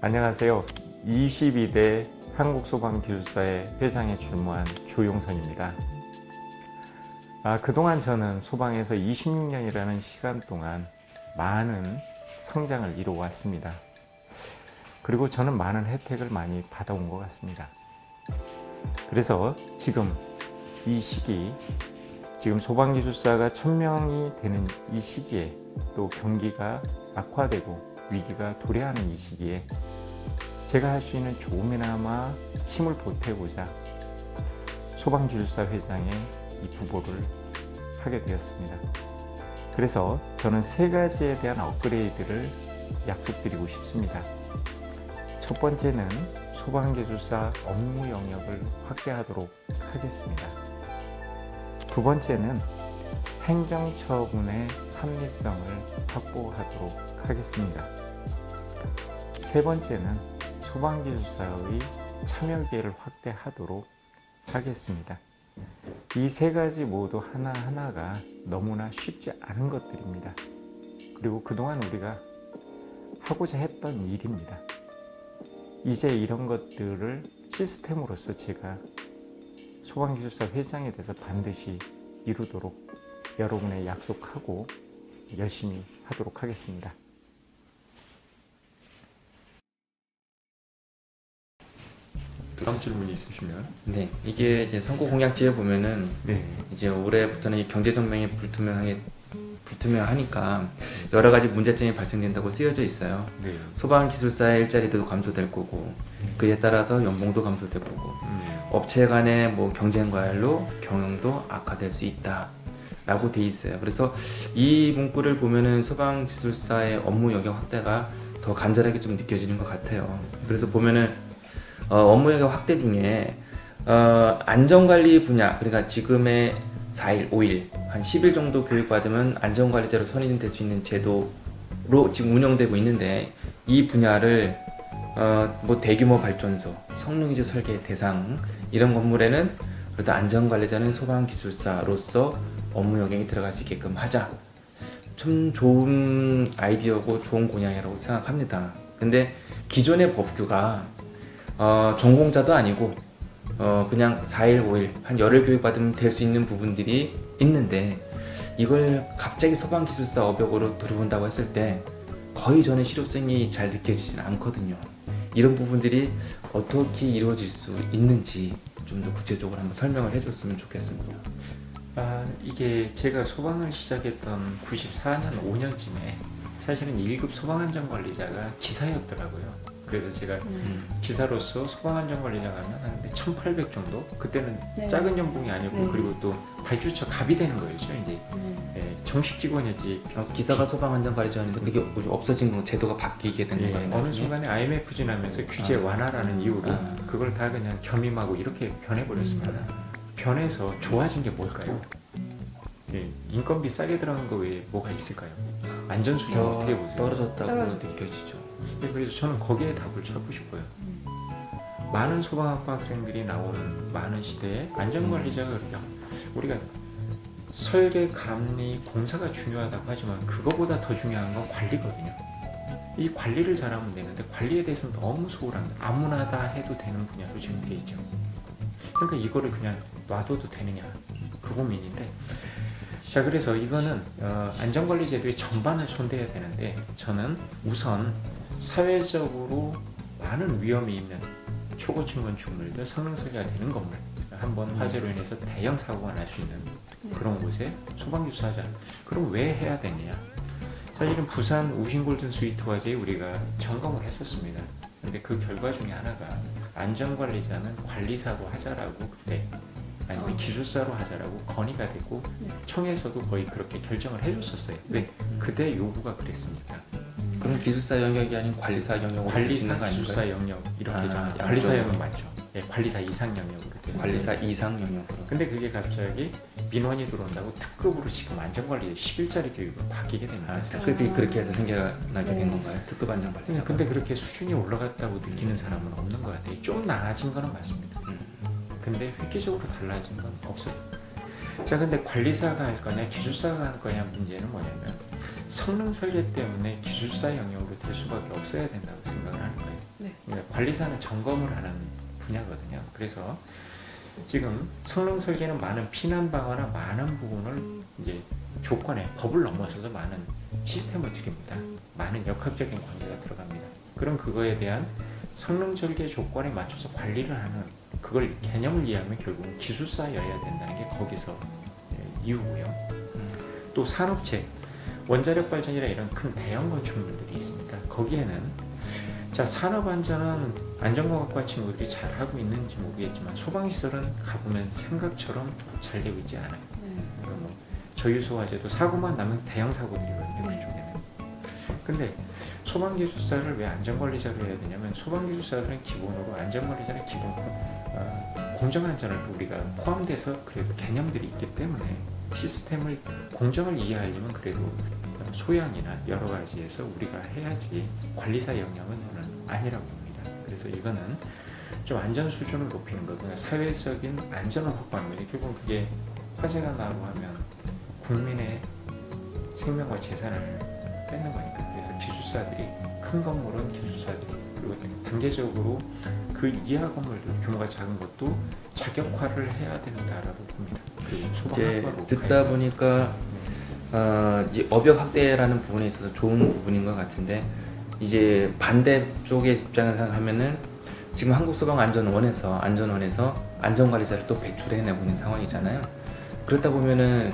안녕하세요. 22대 한국소방기술사의 회장에 출무한 조용선입니다. 그동안 저는 소방에서 26년이라는 시간 동안 많은 성장을 이루어왔습니다. 그리고 저는 많은 혜택을 많이 받아온 것 같습니다. 그래서 지금 이 시기, 지금 소방기술사가 1000명이 되는 이 시기에, 또 경기가 악화되고 위기가 도래하는 이 시기에 제가 할 수 있는 조금이나마 힘을 보태고자 소방기술사 회장의 이 부보를 하게 되었습니다. 그래서 저는 3가지에 대한 업그레이드를 약속드리고 싶습니다. 첫 번째는 소방기술사 업무 영역을 확대하도록 하겠습니다. 두 번째는 행정처분의 합리성을 확보하도록 하겠습니다. 세 번째는 소방기술사의 참여 기회를 확대하도록 하겠습니다. 이 3가지 모두 하나하나가 너무나 쉽지 않은 것들입니다. 그리고 그동안 우리가 하고자 했던 일입니다. 이제 이런 것들을 시스템으로서 제가 소방기술사 회장에 대해서 반드시 이루도록 여러분의 약속하고 열심히 하도록 하겠습니다. 다음 질문이 있으시면. 네, 이게 이제 선거 공약지에 보면은 네. 이제 올해부터는 경제 동맹이 불투명하니까 여러 가지 문제점이 발생된다고 쓰여져 있어요. 네. 소방 기술사의 일자리도 감소될 거고, 그에 따라서 연봉도 감소될 거고, 업체 간의 뭐 경쟁 과열로 경영도 악화될 수 있다라고 돼 있어요. 그래서 이 문구를 보면은 소방 기술사의 업무 영역 확대가 더 간절하게 좀 느껴지는 것 같아요. 그래서 보면은 업무 영역 확대 중에 안전관리 분야, 그러니까 지금의 4일, 5일, 한 10일 정도 교육받으면 안전관리자로 선임될 수 있는 제도로 지금 운영되고 있는데, 이 분야를 뭐 대규모 발전소, 성능위주 설계 대상 이런 건물에는 그래도 안전관리자는 소방기술사로서 업무 영역에 들어갈 수 있게끔 하자. 좀 좋은 아이디어고 좋은 공약이라고 생각합니다. 근데 기존의 법규가 전공자도 아니고 그냥 4일, 5일, 한 열흘 교육받으면 될 수 있는 부분들이 있는데, 이걸 갑자기 소방기술사 업역으로 들어온다고 했을 때 거의 저는 실효성이 잘 느껴지진 않거든요. 이런 부분들이 어떻게 이루어질 수 있는지 좀 더 구체적으로 한번 설명을 해줬으면 좋겠습니다. 이게 제가 소방을 시작했던 94년 5년쯤에 사실은 1급 소방안전관리자가 기사였더라고요. 그래서 제가 기사로서 소방안전관리자가 하면 한 1,800 정도? 그때는 네. 작은 연봉이 아니고, 네. 그리고 또 발주처 갑이 되는 거였죠. 이제 정식 직원이었지. 기사가 소방안전관리자였는데 그게 없어진 거, 제도가 바뀌게 된 거예요. 어느 순간에 IMF 지나면서 규제 완화라는 이유로 그걸 다 그냥 겸임하고 이렇게 변해버렸습니다. 변해서 좋아진 게 뭘까요? 인건비 싸게 들어간 거 외에 뭐가 있을까요? 안전 수준 어떻게 보세요? 떨어졌다고 느껴지죠. 그래서 저는 거기에 답을 찾고 싶어요. 많은 소방학과 학생들이 나오는 많은 시대에 안전관리자가 그렇게, 우리가 설계, 감리, 공사가 중요하다고 하지만 그거보다 더 중요한 건 관리거든요. 이 관리를 잘하면 되는데 관리에 대해서는 너무 소홀합니다. 아무나 다 해도 되는 분야로 지금 돼 있죠. 그러니까 이거를 그냥 놔둬도 되느냐, 그 고민인데, 자, 그래서 이거는 안전관리 제도의 전반을 손대야 되는데, 저는 우선 사회적으로 많은 위험이 있는 초고층 건축물들, 성능 설계가 되는 건물, 한번 화재로 인해서 대형 사고가 날 수 있는 그런 곳에 소방기술사 하자. 그럼 왜 해야 되냐? 사실은 부산 우신골든 스위트 화재에 우리가 점검을 했었습니다. 근데 그 결과 중에 하나가 안전관리자는 관리사로 하자라고 그때, 아니면 기술사로 하자라고 건의가 되고 청에서도 거의 그렇게 결정을 해줬었어요. 왜? 그때 요구가 그랬으니까. 그럼 기술사 영역이 아닌 관리사 영역으로 관리사, 기술사 영역 이렇게 정하죠. 관리사 영역 맞죠? 관리사 이상 영역으로 돼요. 관리사 이상 영역으로. 근데 그게 갑자기 민원이 들어온다고 특급으로 지금 안전관리 10일짜리 교육으로 바뀌게 됩니다. 그렇게 해서 생겨나게 된 건가요? 특급 안전관리자. 근데 그렇게 수준이 올라갔다고 느끼는 사람은 없는 것 같아요. 좀 나아진 거는 맞습니다. 근데 획기적으로 달라진 건 없어요. 자, 근데 관리사가 할 거냐 기술사가 할 거냐 문제는 뭐냐면, 성능 설계 때문에 기술사 영역으로 될 수밖에 없어야 된다고 생각을 하는 거예요. 관리사는 점검을 하는 분야거든요. 그래서 지금 성능 설계는 많은 피난 방어나 많은 부분을 이제 조건에 법을 넘어서서 많은 시스템을 드립니다. 많은 역학적인 관계가 들어갑니다. 그럼 그거에 대한 성능 설계 조건에 맞춰서 관리를 하는 그걸 개념을 이해하면 결국은 기술사여야 된다는 게 거기서 이유고요. 또 산업체, 원자력 발전이나 이런 큰 대형 건축물들이 있습니다. 거기에는 자 산업안전은 안전공학과 친구들이 잘 하고 있는지 모르겠지만 소방시설은 가보면 생각처럼 잘 되고 있지 않아요. 그러니까 뭐 저유소 화재도 사고만 나면 대형 사고들이거든요. 그쪽에는. 근데 소방기술사를 왜 안전관리자로 해야 되냐면 소방기술사들은 기본으로 안전관리자는 기본 공정안전을 우리가 포함돼서 그래도 개념들이 있기 때문에 시스템을 공정을 이해하려면 그래도 소양이나 여러 가지에서 우리가 해야지 관리사 영역은 저는 아니라고 봅니다. 그래서 이거는 좀 안전 수준을 높이는 거, 그러니까 사회적인 안전을 확보하는 거예요. 결국 그게 화재가 나고 하면 국민의 생명과 재산을 뺏는 거니까. 그래서 기술사들이 큰 건물은 기술사들이 그리고 단계적으로 그 이하 건물들 규모가 작은 것도 자격화를 해야 된다라고 봅니다. 그리고 이제 듣다 보니까 이제 업역 확대라는 부분에 있어서 좋은 부분인 것 같은데 이제 반대 쪽의 입장을 생각하면은 지금 한국소방안전원에서 안전관리자를 또 배출해내고 있는 상황이잖아요. 그렇다 보면은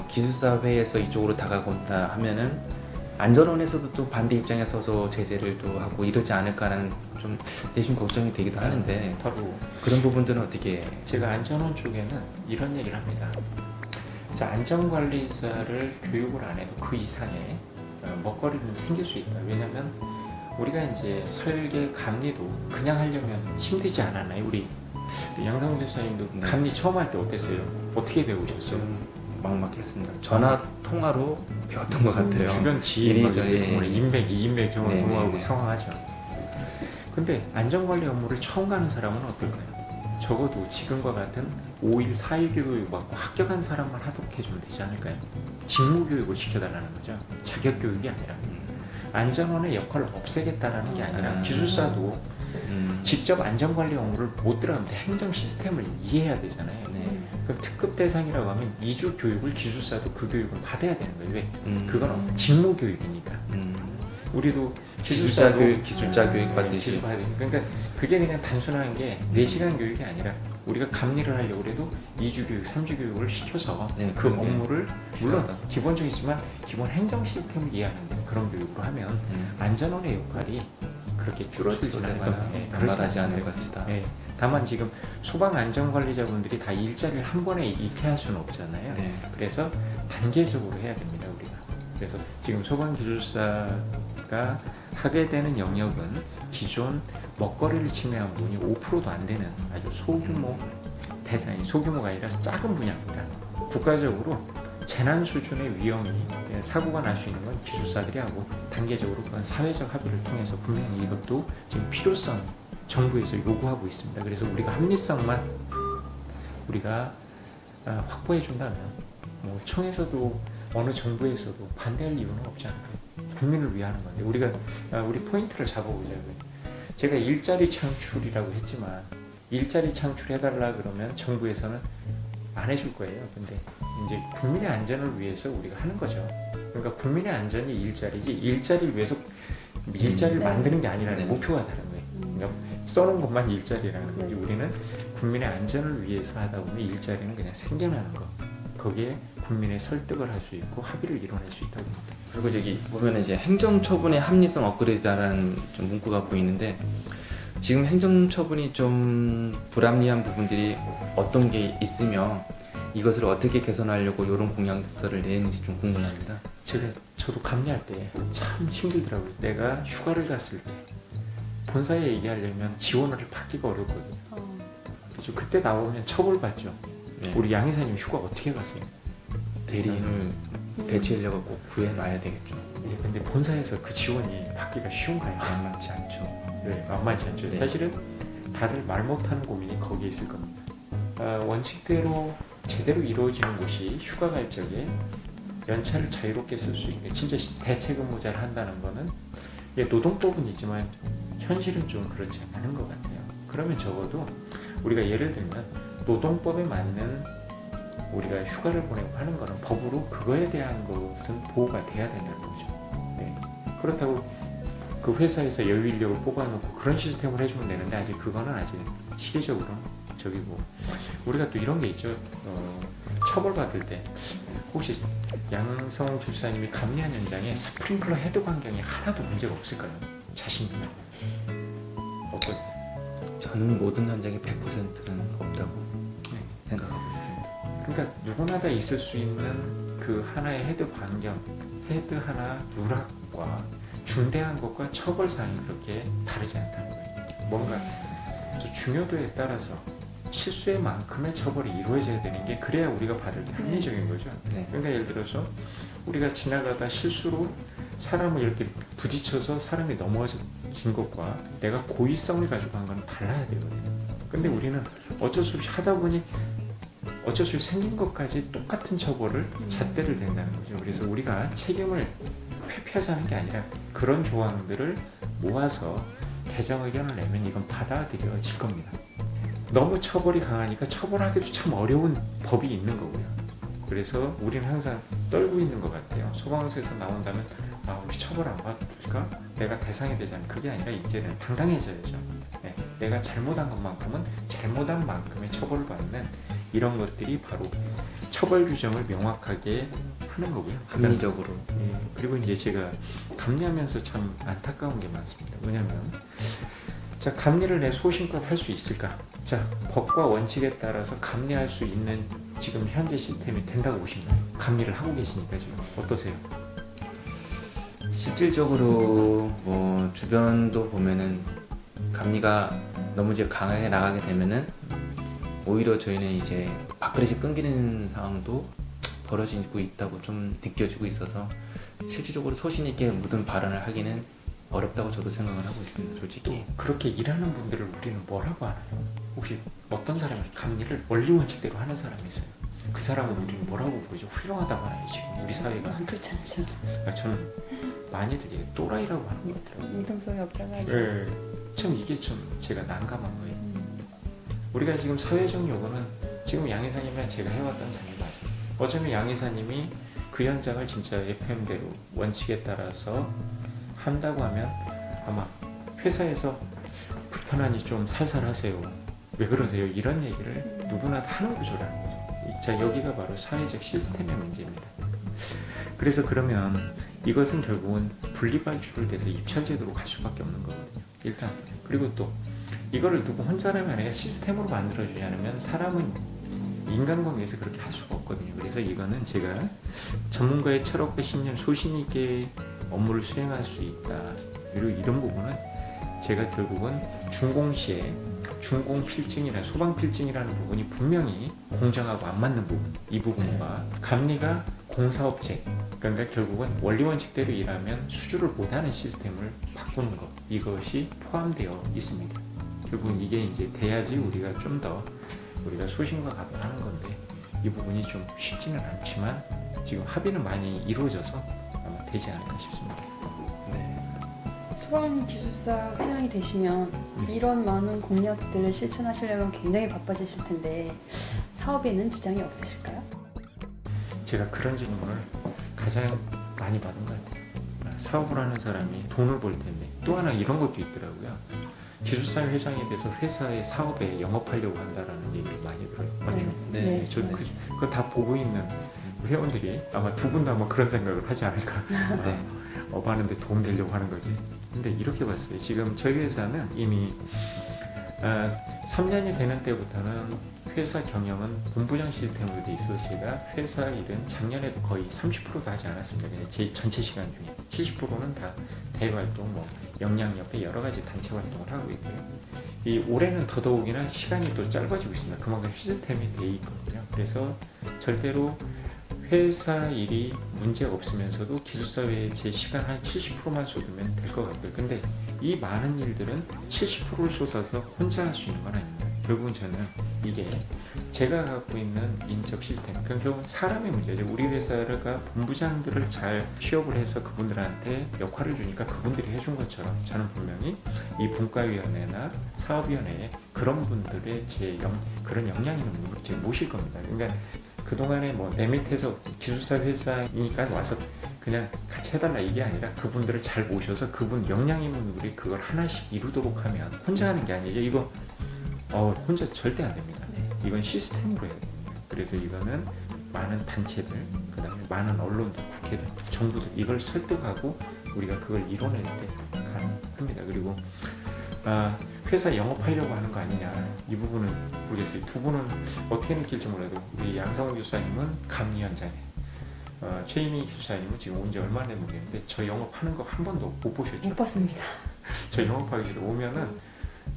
기술사 회에서 이쪽으로 다가온다 하면은 안전원에서도 또 반대 입장에 서서 제재를 또 하고 이러지 않을까라는 좀 내심 걱정이 되기도 하는데 바로 그런 부분들은 어떻게? 제가 안전원 쪽에는 이런 얘기를 합니다. 자, 안전관리자를 교육을 안 해도 그 이상의 먹거리는 생길 수 있다. 왜냐면 우리가 이제 설계 감리도 그냥 하려면 힘들지 않았나요? 우리 양상훈 교수님도 네. 감리 처음 할 때 어땠어요? 어떻게 배우셨어요? 막막했습니다. 전화 통화로 배웠던 것 같아요. 주변 지인 이리저리 인맥, 이인맥 경험을 네, 공유하고 네. 상황하죠. 근데 안전관리 업무를 처음 가는 사람은 어떨까요? 적어도 지금과 같은 5일, 4일 교육 받고 합격한 사람만 하도록해주면 되지 않을까요? 직무 교육을 시켜달라는 거죠. 자격 교육이 아니라. 안전원의 역할을 없애겠다라는 게 아니라 기술사도 직접 안전관리 업무를 못 들어가는데 행정 시스템을 이해해야 되잖아요. 네. 그럼 특급 대상이라고 하면 2주 교육을 기술사도 그 교육을 받아야 되는 거예요. 왜? 그건 직무 교육이니까. 우리도 기술자 기술사도 교육 받듯이. 그러니까 그게 그냥 단순한 게 4시간 교육이 아니라 우리가 감리를 하려고 해도 2주 교육, 3주 교육을 시켜서 네, 그 그런 게 업무를 물론 필요하다. 기본적이지만 기본 행정 시스템을 이해하는 그런 교육으로 하면 안전원의 역할이 그렇게 줄어들지는 않을 겁니다. 네, 그렇지 말하지 않을 않습니다. 것이다. 네, 다만 지금 소방 안전관리자분들이 다 일자리를 한 번에 잃게 할 수는 없잖아요. 네. 그래서 단계적으로 해야 됩니다, 우리가. 그래서 지금 소방기술사가 하게 되는 영역은 기존 먹거리를 침해한 부분이 5%도 안 되는 아주 소규모 대상이 소규모가 아니라 작은 분야입니다. 국가적으로 재난 수준의 위험이 사고가 날 수 있는 건 기술사들이 하고 단계적으로 그건 사회적 합의를 통해서 분명히 이것도 지금 필요성 정부에서 요구하고 있습니다. 그래서 우리가 합리성만 우리가 확보해 준다면 뭐 청에서도 어느 정부에서도 반대할 이유는 없지 않을까요? 국민을 위하는 건데 우리가 우리 포인트를 잡아보자고요. 제가 일자리 창출이라고 했지만 일자리 창출해달라 그러면 정부에서는 안 해줄 거예요. 근데 이제 국민의 안전을 위해서 우리가 하는 거죠. 그러니까 국민의 안전이 일자리지 일자리를 위해서 일자리를 네. 만드는 게 아니라는 네. 목표가 다른 거예요. 그러니까 써놓은 것만 일자리라는 거지. 우리는 국민의 안전을 위해서 하다 보면 일자리는 그냥 생겨나는 거. 거기에 국민의 설득을 할 수 있고 합의를 이뤄낼 수 있다고 봅니다. 그리고 저기 보면 이제 행정처분의 합리성 업그레이드라는 좀 문구가 보이는데 지금 행정처분이 좀 불합리한 부분들이 어떤 게 있으며 이것을 어떻게 개선하려고 이런 공약서를 내는지 좀 궁금합니다. 저도 감리할 때 참 힘들더라고요. 내가 휴가를 갔을 때 본사에 얘기하려면 지원을 받기가 어렵거든요. 그래서 그때 나오면 처벌받죠. 네. 우리 양 이사님 휴가 어떻게 갔어요? 대리인을 대체하려고 꼭 구해놔야 되겠죠. 예, 근데 본사에서 그 지원이 받기가 쉬운가요? 만만치 않죠. 네, 만만치 않죠. 네. 사실은 다들 말 못하는 고민이 거기에 있을 겁니다. 원칙대로 제대로 이루어지는 곳이 휴가 갈 적에 연차를 자유롭게 쓸 수 있는 진짜 대체 근무자를 한다는 거는 예, 노동법은 있지만 현실은 좀 그렇지 않은 것 같아요. 그러면 적어도 우리가 예를 들면 노동법에 맞는 우리가 휴가를 보내고 하는 거는 법으로 그거에 대한 것은 보호가 돼야 된다는 거죠. 네. 그렇다고 그 회사에서 여유 인력을 뽑아놓고 그런 시스템을 해주면 되는데 아직 그거는 아직 시기적으로는 저기고 우리가 또 이런 게 있죠. 처벌받을 때 혹시 양성홍 기술사님이 감리한 현장에 스프링클러 헤드 광경이 하나도 문제가 없을까요? 자신이면 어떠세요? 저는 모든 현장에 100%는 없다고 생각하고 있습니다. 그러니까 누구나 다 있을 수 있는 그 하나의 헤드 반경, 헤드 하나 누락과 중대한 것과 처벌 사항이 그렇게 다르지 않다는 거예요. 뭔가 중요도에 따라서 실수의 만큼의 처벌이 이루어져야 되는 게 그래야 우리가 받을 때 합리적인 거죠. 네. 그러니까 예를 들어서 우리가 지나가다 실수로 사람을 이렇게 부딪혀서 사람이 넘어진 것과 내가 고의성을 가지고 한 건 달라야 되거든요. 근데 우리는 어쩔 수 없이 하다 보니 어쩔 수 없이 생긴 것까지 똑같은 처벌을 잣대를 댄다는 거죠. 그래서 우리가 책임을 회피하자는 게 아니라 그런 조항들을 모아서 개정 의견을 내면 이건 받아들여질 겁니다. 너무 처벌이 강하니까 처벌하기도 참 어려운 법이 있는 거고요. 그래서 우리는 항상 떨고 있는 것 같아요. 소방서에서 나온다면 아, 우리 처벌 안 받아도 될까? 내가 대상이 되잖아요. 그게 아니라 이제는 당당해져야죠. 네, 내가 잘못한 것만큼은 잘못한 만큼의 처벌을 받는 이런 것들이 바로 처벌 규정을 명확하게 하는 거고요. 합리적으로. 예, 그리고 이제 제가 감리하면서 참 안타까운 게 많습니다. 왜냐면 자, 감리를 내 소신껏 할 수 있을까? 자, 법과 원칙에 따라서 감리할 수 있는 지금 현재 시스템이 된다고 보시나요? 감리를 하고 계시니까 지금 어떠세요? 실질적으로 뭐 주변도 보면은 감리가 너무 이제 강하게 나가게 되면은 오히려 저희는 이제 밥그릇이 끊기는 상황도 벌어지고 있다고 좀 느껴지고 있어서 실질적으로 소신 있게 모든 발언을 하기는 어렵다고 저도 생각을 하고 있습니다. 솔직히 그렇게 일하는 분들을 우리는 뭐라고 하나요? 혹시 어떤 사람이 감리를 원리 원칙대로 하는 사람이 있어요? 그 사람을 우리는 뭐라고 부르죠? 훌륭하다고 하나요? 지금 우리 사회가. 그렇지 않죠. 그러니까 저는 많이들 이게 또라이라고 하는 것 같더라고요. 융통성이 없다고 하죠. 네. 참 이게 좀 제가 난감한 거예요. 우리가 지금 사회적 요구는 지금 양 이사님이랑 제가 해왔던 삶이 맞아요. 어쩌면 양 이사님이 그 현장을 진짜 FM대로 원칙에 따라서 한다고 하면 아마 회사에서 불편하니 좀 살살 하세요. 왜 그러세요? 이런 얘기를 누구나 다 하는 구조라는 거죠. 자, 여기가 바로 사회적 시스템의 문제입니다. 그래서 그러면 이것은 결국은 분리발주를 돼서 입찰제도로 갈 수밖에 없는 거거든요. 일단 그리고 또 이거를 누구 혼자라면 아니라 시스템으로 만들어주지 않으면 사람은 인간관계에서 그렇게 할 수가 없거든요. 그래서 이거는 제가 전문가의 철학과 신념 소신 있게 업무를 수행할 수 있다. 그리고 이런 부분은 제가 결국은 준공시에 준공필증이나 소방필증이라는 부분이 분명히 공정하고 안 맞는 부분, 이 부분과 감리가 공사업체, 그러니까 결국은 원리원칙대로 일하면 수주를 못하는 시스템을 바꾸는 것, 이것이 포함되어 있습니다. 결국은 이게 이제 돼야지 우리가 좀 더 우리가 소신과 같하는 건데 이 부분이 좀 쉽지는 않지만 지금 합의는 많이 이루어져서 아마 되지 않을까 싶습니다. 소방기술사 회장이 되시면 이런 많은 공약들을 실천하시려면 굉장히 바빠지실 텐데 사업에는 지장이 없으실까요? 제가 그런 질문을 가장 많이 받은 것 같아요. 사업을 하는 사람이 돈을 벌 텐데 또 하나 이런 것도 있더라고요. 기술사 회장이 돼서 회사의 사업에 영업하려고 한다라는 얘기를 많이 들어요. 맞죠? 네. 저는 그거 다 보고 있는 회원들이 아마 두 분 다 아마 그런 생각을 하지 않을까. 네. 업하는데 도움 되려고 하는 거지. 근데 이렇게 봤어요. 지금 저희 회사는 이미 3년이 되는 때부터는 회사 경영은 본부장 시스템으로 돼 있어서 제가 회사 일은 작년에도 거의 30%도 하지 않았습니다. 그냥 제 전체 시간 중에 70%는 다 대외 활동, 뭐 역량 옆에 여러 가지 단체 활동을 하고 있고요. 이 올해는 더더욱이나 시간이 또 짧아지고 있습니다. 그만큼 시스템이 돼 있거든요. 그래서 절대로 회사 일이 문제 없으면서도 기술사회에 제 시간 한 70%만 쏟으면 될 것 같고요. 근데 이 많은 일들은 70%를 쏟아서 혼자 할 수 있는 건 아닙니다. 결국은 저는 이게 제가 갖고 있는 인적 시스템, 그건 결국 사람의 문제죠. 우리 회사가 본부장들을 잘 취업을 해서 그분들한테 역할을 주니까 그분들이 해준 것처럼 저는 분명히 이 분과위원회나 사업위원회에 그런 분들의 그런 역량 있는 분들을 제가 모실 겁니다. 그러니까 그동안에 뭐 내 밑에서 기술사 회사이니까 와서 그냥 같이 해달라 이게 아니라 그분들을 잘 모셔서 그분 역량 있는 분들이 그걸 하나씩 이루도록 하면 혼자 하는 게 아니죠. 이거 혼자 절대 안 됩니다. 이건 시스템으로 해야 됩니다. 그래서 이거는 많은 단체들, 그 다음에 많은 언론들, 국회들, 정부들 이걸 설득하고 우리가 그걸 이뤄낼 때 가능합니다. 그리고 회사 영업하려고 하는 거 아니냐 이 부분은 모르겠어요. 두 분은 어떻게 느낄지 몰라도 우리 양성훈 교수님은 감리원장에 최희미 기술사님은 지금 온 지 얼마 된 모르겠는데 저 영업하는 거 한 번도 못 보셨죠? 못 봤습니다. 저 영업하기 전에 오면은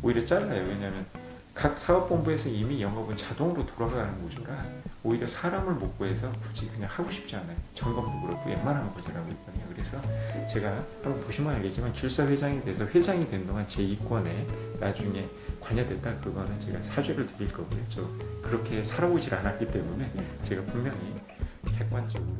오히려 잘라요. 왜냐하면 각 사업본부에서 이미 영업은 자동으로 돌아가는 구조라 오히려 사람을 못 구해서 굳이 그냥 하고 싶지 않아요. 점검도 그렇고 웬만하면 거절하고 있거든요. 그래서 제가 한번 보시면 알겠지만 기술사 회장이 돼서 회장이 된 동안 제 이권에 나중에 관여됐다 그거는 제가 사죄를 드릴 거고요. 저 그렇게 살아오질 않았기 때문에 제가 분명히 객관적으로